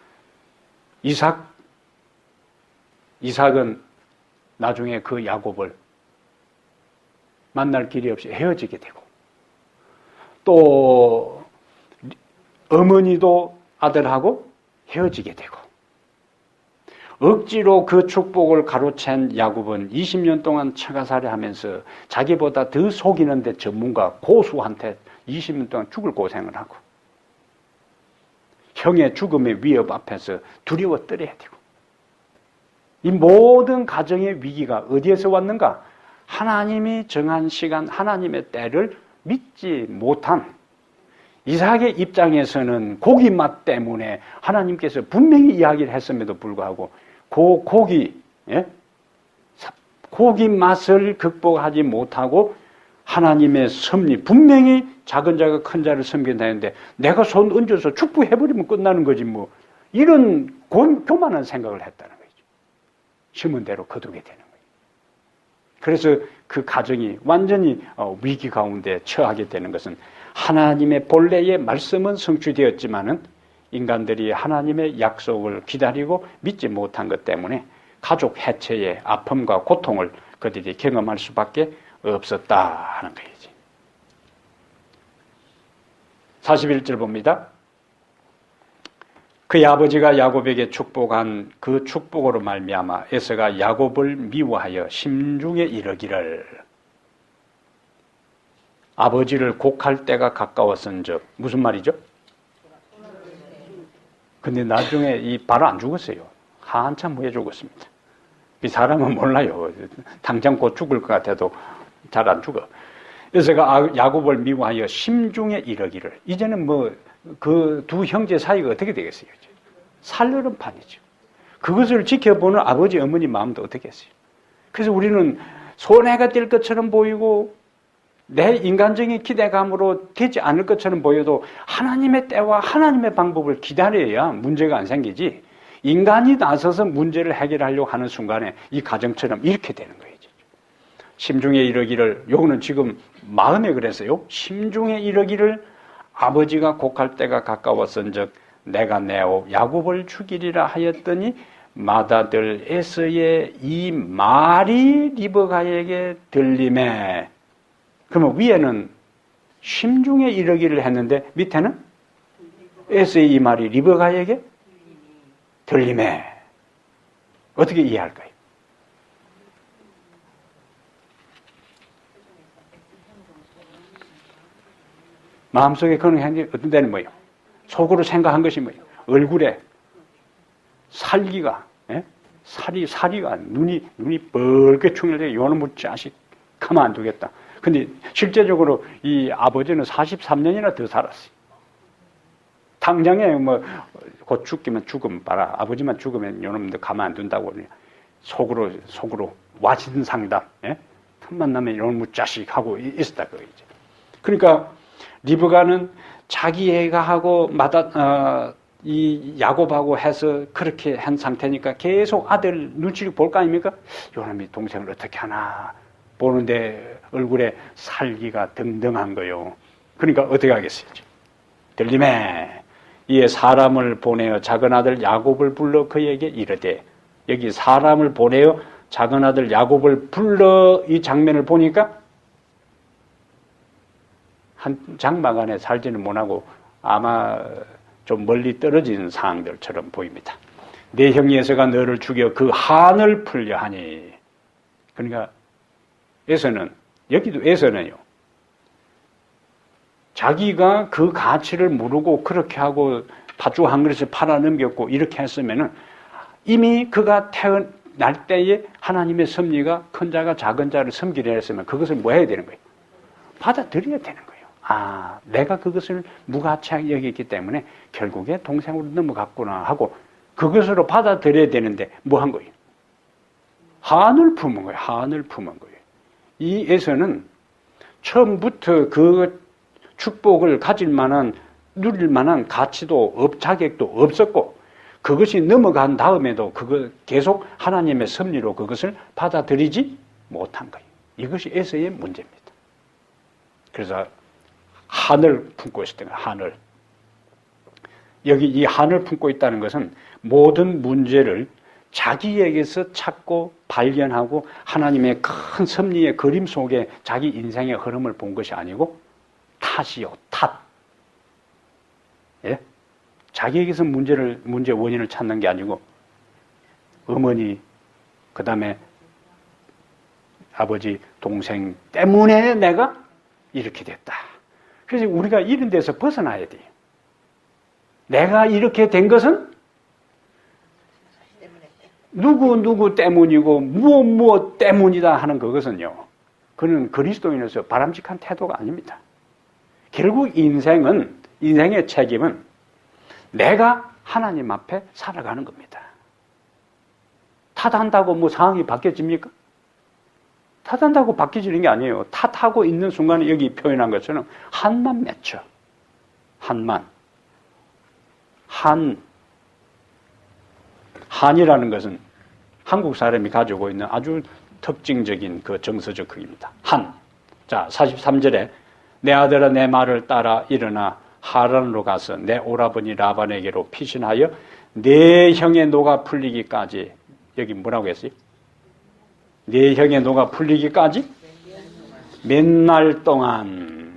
이삭은 나중에 그 야곱을 만날 길이 없이 헤어지게 되고 또 어머니도 아들하고 헤어지게 되고 억지로 그 축복을 가로챈 야곱은 20년 동안 처가살이 하면서 자기보다 더 속이는 데 전문가 고수한테 20년 동안 죽을 고생을 하고 형의 죽음의 위협 앞에서 두려워 떨어야 되고 이 모든 가정의 위기가 어디에서 왔는가? 하나님이 정한 시간, 하나님의 때를 믿지 못한 이삭의 입장에서는 고기 맛 때문에 하나님께서 분명히 이야기를 했음에도 불구하고 그 고기 맛을 극복하지 못하고 하나님의 섭리, 분명히 작은 자가 큰 자를 섬긴다 했는데 내가 손 얹어서 축복해버리면 끝나는 거지 뭐 이런 교만한 생각을 했다는 거죠. 심은 대로 거두게 되는 거예요. 그래서 그 가정이 완전히 위기 가운데 처하게 되는 것은 하나님의 본래의 말씀은 성취되었지만은 인간들이 하나님의 약속을 기다리고 믿지 못한 것 때문에 가족 해체의 아픔과 고통을 그들이 경험할 수밖에 없었다 하는 거예요. 41절 봅니다. 그의 아버지가 야곱에게 축복한 그 축복으로 말미암아 에서가 야곱을 미워하여 심중에 이르기를 아버지를 곡할 때가 가까웠은즉 무슨 말이죠? 근데 나중에 이 바로 안 죽었어요. 한참 후에 죽었습니다. 이 사람은 몰라요. 당장 곧 죽을 것 같아도 잘 안 죽어. 에서가 야곱을 미워하여 심중에 이르기를 이제는 뭐 그 두 형제 사이가 어떻게 되겠어요? 살려는 판이죠. 그것을 지켜보는 아버지 어머니 마음도 어떻겠어요? 그래서 우리는 손해가 될 것처럼 보이고 내 인간적인 기대감으로 되지 않을 것처럼 보여도 하나님의 때와 하나님의 방법을 기다려야 문제가 안 생기지 인간이 나서서 문제를 해결하려고 하는 순간에 이 가정처럼 이렇게 되는 거예요. 심중에 이르기를 요거는 지금 마음에 그랬어요. 심중에 이르기를 아버지가 곡할 때가 가까웠은즉 내가 내 야곱을 죽이리라 하였더니 맏아들 에서의 이 말이 리브가에게 들리매. 그러면 위에는 심중에 이르기를 했는데 밑에는 에서의 이 말이 리브가에게 들리매. 어떻게 이해할까요? 마음속에 그런 행동이 어떤 데는 뭐예요? 속으로 생각한 것이 뭐예요? 얼굴에 살기가, 예? 사리가 눈이 뻘게 충혈되고 요놈의 자식 가만 안 두겠다. 근데 실제적으로 이 아버지는 43년이나 더 살았어요. 당장에 뭐 곧 죽기만 죽으면 봐라. 아버지만 죽으면 요놈들 가만 안 둔다고 속으로 와신 상담, 예? 틈만 나면 요놈의 자식 하고 있었다 그거죠. 그러니까 리브가는 자기 애가 하고 이 야곱하고 해서 그렇게 한 상태니까 계속 아들 눈치를 볼 거 아닙니까? 요놈이 동생을 어떻게 하나 보는데 얼굴에 살기가 등등한 거요. 그러니까 어떻게 하겠어요? 들림에 이에 사람을 보내어 작은 아들 야곱을 불러 그에게 이르되, 여기 사람을 보내어 작은 아들 야곱을 불러 이 장면을 보니까 한 장막 안에 살지는 못하고 아마 좀 멀리 떨어진 상황들처럼 보입니다. 내 형이 에서가 너를 죽여 그 한을 풀려 하니. 그러니까 여기도 에서는요, 자기가 그 가치를 모르고 그렇게 하고 팥죽 한 그릇을 팔아 넘겼고 이렇게 했으면은 이미 그가 태어날 때에 하나님의 섭리가 큰 자가 작은 자를 섬기려 했으면 그것을 뭐 해야 되는 거예요? 받아들여야 되는 거예요. 아, 내가 그것을 무가치하게 여겼기 때문에 결국에 동생으로 넘어갔구나 하고 그것으로 받아들여야 되는데 뭐 한 거예요? 한을 품은 거예요. 한을 품은 거예요. 이 에서는 처음부터 그 축복을 가질 만한, 누릴 만한 가치도 자격도 없었고, 그것이 넘어간 다음에도 그거 계속 하나님의 섭리로 그것을 받아들이지 못한 거예요. 이것이 에서의 문제입니다. 그래서 한을 품고 있었던 거예요. 한을. 여기 이 한을 품고 있다는 것은 모든 문제를 자기에게서 찾고 발견하고 하나님의 큰 섭리의 그림 속에 자기 인생의 흐름을 본 것이 아니고 탓이요, 탓. 예? 자기에게서 문제 원인을 찾는 게 아니고 어머니, 그 다음에 아버지, 동생 때문에 내가 이렇게 됐다. 그래서 우리가 이런 데서 벗어나야 돼요. 내가 이렇게 된 것은 누구 때문이고 무엇 때문이다 하는 그것은요, 그는 그리스도인으로서 바람직한 태도가 아닙니다. 결국 인생의 책임은 내가 하나님 앞에 살아가는 겁니다. 탓한다고 뭐 상황이 바뀌어집니까? 탓한다고 바뀌어지는 게 아니에요. 탓하고 있는 순간에 여기 표현한 것처럼 한만 맺혀. 한이라는 것은 한국 사람이 가지고 있는 아주 특징적인 그 정서적 극입니다. 한. 자, 43절에 내 아들아 내 말을 따라 일어나 하란으로 가서 내 오라버니 라반에게로 피신하여 내 형의 노가 풀리기까지, 여기 뭐라고 했어요? 내 형의 노가 풀리기까지 맨날 동안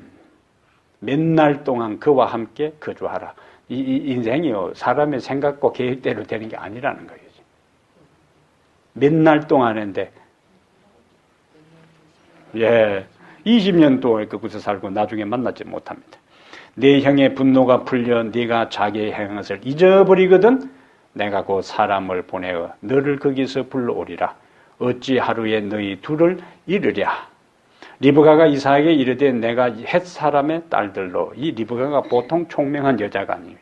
그와 함께 거주하라. 이 인생이요, 사람의 생각과 계획대로 되는 게 아니라는 거예요. 맨날 동안 했는데, 20년 동안 그곳에 살고 나중에 만나지 못합니다. 네 형의 분노가 풀려 네가 자기의 행한 것을 잊어버리거든 내가 곧 사람을 보내어 너를 거기서 불러오리라. 어찌 하루에 너희 둘을 잃으랴. 리브가가 이삭에게 이르되 내가 헷 사람의 딸들로, 이 리브가가 보통 총명한 여자가 아니에요.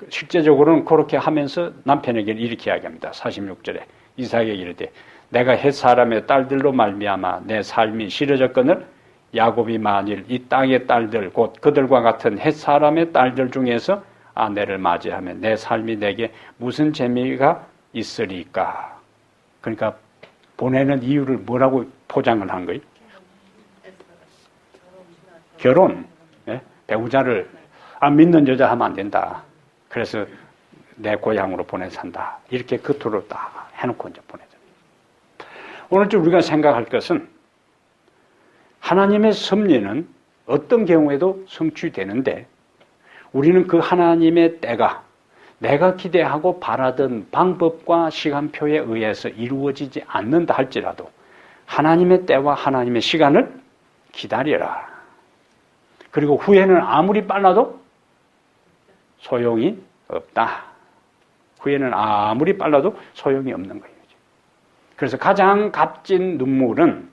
실제적으로는 그렇게 하면서 남편에게 이렇게 이야기합니다. 46절에 이삭에게 이르되 내가 헷 사람의 딸들로 말미암아 내 삶이 싫어졌거늘 야곱이 만일 이 땅의 딸들 곧 그들과 같은 헷 사람의 딸들 중에서 아내를 맞이하면 내 삶이 내게 무슨 재미가 있으리까. 그러니까 보내는 이유를 뭐라고 포장을 한 거예요? 결혼. 배우자를 안 믿는 여자 하면 안 된다. 그래서 내 고향으로 보내 산다. 이렇게 겉으로 딱 해놓고 이제 보내죠. 오늘쯤 우리가 생각할 것은 하나님의 섭리는 어떤 경우에도 성취되는데 우리는 그 하나님의 때가 내가 기대하고 바라던 방법과 시간표에 의해서 이루어지지 않는다 할지라도 하나님의 때와 하나님의 시간을 기다려라. 그리고 후회는 아무리 빨라도 소용이 없다. 후회는 아무리 빨라도 소용이 없는 거예요. 그래서 가장 값진 눈물은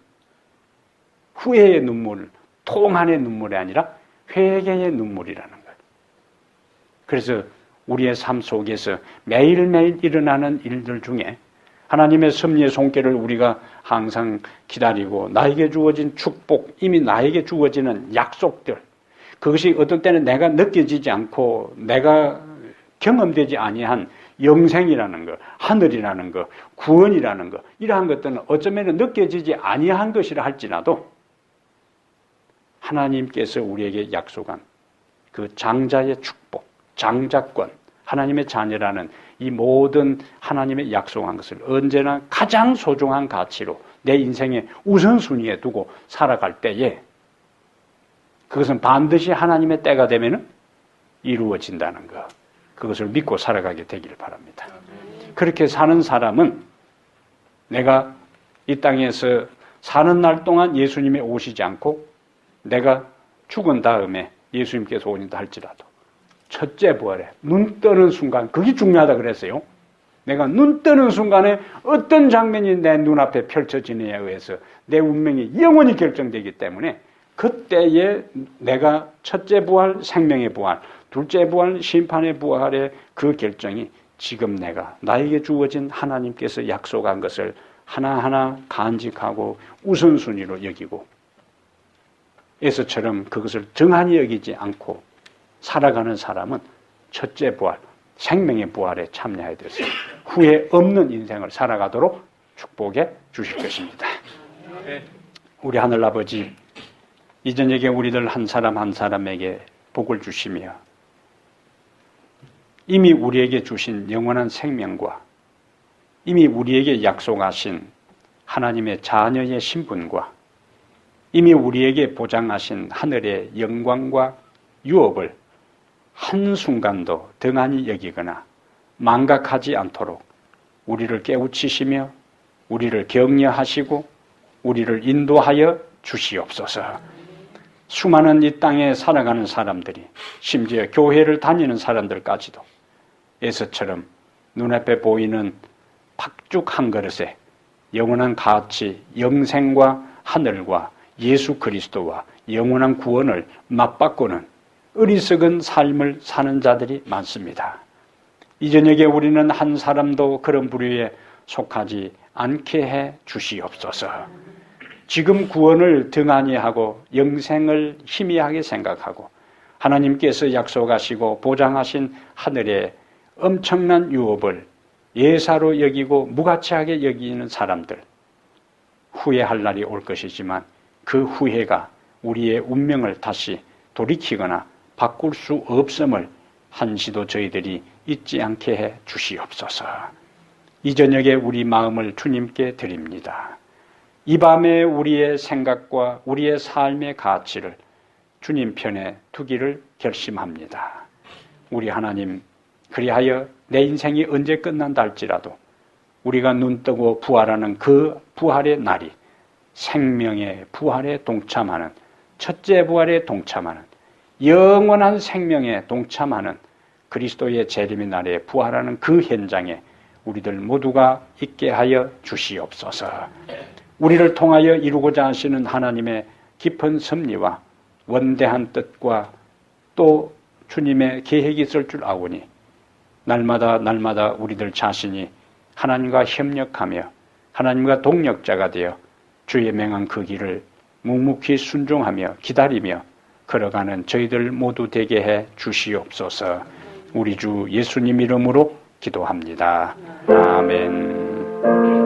후회의 눈물, 통한의 눈물이 아니라 회개의 눈물이라는 거예요. 그래서 우리의 삶 속에서 매일매일 일어나는 일들 중에 하나님의 섭리의 손길을 우리가 항상 기다리고 나에게 주어진 축복, 이미 나에게 주어지는 약속들, 그것이 어떤 때는 내가 느껴지지 않고 내가 경험되지 아니한 영생이라는 것, 하늘이라는 것, 구원이라는 것, 이러한 것들은 어쩌면 느껴지지 아니한 것이라 할지라도 하나님께서 우리에게 약속한 그 장자의 축복, 장자권, 하나님의 자녀라는 이 모든 하나님의 약속한 것을 언제나 가장 소중한 가치로 내 인생의 우선순위에 두고 살아갈 때에 그것은 반드시 하나님의 때가 되면 이루어진다는 것, 그것을 믿고 살아가게 되기를 바랍니다. 그렇게 사는 사람은 내가 이 땅에서 사는 날 동안 예수님이 오시지 않고 내가 죽은 다음에 예수님께서 오신다 할지라도 첫째 부활에 눈 뜨는 순간, 그게 중요하다 그랬어요. 내가 눈 뜨는 순간에 어떤 장면이 내 눈앞에 펼쳐지느냐에 의해서 내 운명이 영원히 결정되기 때문에 그때에 내가 첫째 부활, 생명의 부활, 둘째 부활, 심판의 부활의 그 결정이 지금 내가 나에게 주어진 하나님께서 약속한 것을 하나하나 간직하고 우선순위로 여기고 에서처럼 그것을 정한히 여기지 않고 살아가는 사람은 첫째 부활, 생명의 부활에 참여해야 돼서 후회 없는 인생을 살아가도록 축복해 주실 것입니다. 우리 하늘아버지, 이 저녁에 우리들 한 사람 한 사람에게 복을 주시며 이미 우리에게 주신 영원한 생명과 이미 우리에게 약속하신 하나님의 자녀의 신분과 이미 우리에게 보장하신 하늘의 영광과 유업을 한순간도 등한히 여기거나 망각하지 않도록 우리를 깨우치시며 우리를 격려하시고 우리를 인도하여 주시옵소서. 수많은 이 땅에 살아가는 사람들이, 심지어 교회를 다니는 사람들까지도 에서처럼 눈앞에 보이는 팥죽 한 그릇에 영원한 가치, 영생과 하늘과 예수 그리스도와 영원한 구원을 맞바꾸는 어리석은 삶을 사는 자들이 많습니다. 이 저녁에 우리는 한 사람도 그런 부류에 속하지 않게 해 주시옵소서. 지금 구원을 등한히 하고 영생을 희미하게 생각하고 하나님께서 약속하시고 보장하신 하늘의 엄청난 유업을 예사로 여기고 무가치하게 여기는 사람들, 후회할 날이 올 것이지만 그 후회가 우리의 운명을 다시 돌이키거나 바꿀 수 없음을 한시도 저희들이 잊지 않게 해 주시옵소서. 이 저녁에 우리 마음을 주님께 드립니다. 이 밤에 우리의 생각과 우리의 삶의 가치를 주님 편에 두기를 결심합니다. 우리 하나님, 그리하여 내 인생이 언제 끝난다 할지라도 우리가 눈뜨고 부활하는 그 부활의 날이 생명의 부활에 동참하는, 첫째 부활에 동참하는, 영원한 생명에 동참하는 그리스도의 재림의 날에 부활하는 그 현장에 우리들 모두가 있게 하여 주시옵소서. 우리를 통하여 이루고자 하시는 하나님의 깊은 섭리와 원대한 뜻과 또 주님의 계획이 있을 줄 아오니 날마다 우리들 자신이 하나님과 협력하며 하나님과 동력자가 되어 주의 명한 그 길을 묵묵히 순종하며 기다리며 걸어가는 저희들 모두 되게 해 주시옵소서. 우리 주 예수님 이름으로 기도합니다. 아멘.